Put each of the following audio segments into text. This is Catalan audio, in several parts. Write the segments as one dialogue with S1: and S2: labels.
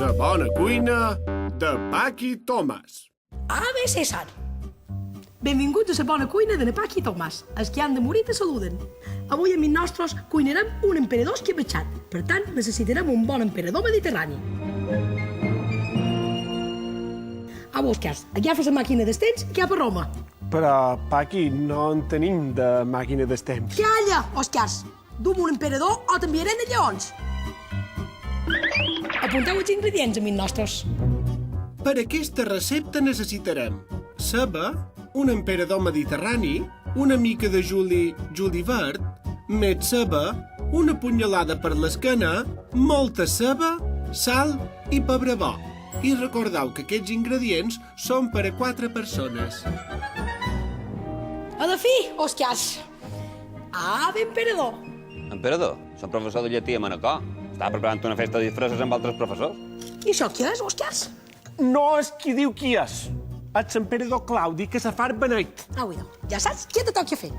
S1: La bona cuina de Paqui Tomàs.
S2: Ave César. Benvinguts a la bona cuina de Paqui Tomàs. Els que han de morir te saluden. Avui a nostres cuinarem un emperador escapatxat. Per tant, necessitarem un bon emperador mediterrani. Au, Oscars, agafes la màquina dels temps i cap a Roma.
S1: Però, Paqui, no en tenim de màquina del temps.
S2: Calla, Oscars. Du-me un emperador o t'enviarem de lleons. Apunteu els ingredients, amics nostres.
S1: Per aquesta recepta necessitarem ceba, un emperador mediterrani, una mica de juli verd, més ceba, una punyalada per l'esquena, molta ceba, sal i pebre bo. I recordeu que aquests ingredients són per a 4 persones.
S2: A la fi, Oscars. Ave emperador.
S3: Emperador, soc professor de llatí a Manacor. Estava preparant una festa de disfresses amb altres professors.
S2: I això què és, Oscars?
S1: No és qui diu qui és. És l'emperador Claudi, que se fa beneit.
S2: Ah, bueno, ja saps què te toca fer.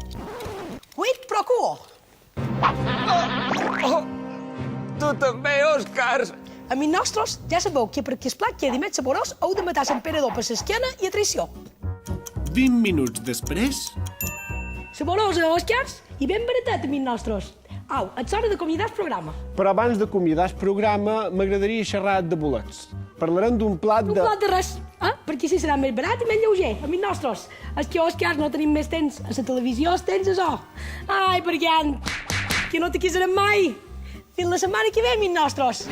S2: Quid pro quo.
S3: Tu també, Oscars!
S2: Amics nostres, ja sabeu que perquè el plat quedi més saborós heu de matar l'emperador per l'esquena i a traïció.
S1: 20 minuts després...
S2: Saborosa, Oscars, i ben baratet, amics nostres. Au, és hora d'acomiadar el programa.
S1: Però abans d'acomiadar el programa, m'agradaria xerrar de bolets. Parlarem d'un plat de...
S2: Un plat de res, perquè així serà més barat i més lleuger, amics nostres. És que, Oscars, no tenim més temps. A la televisió els temps, això. Ai, per què? Que no te quisarem mai. Fins la setmana que ve, amics nostres.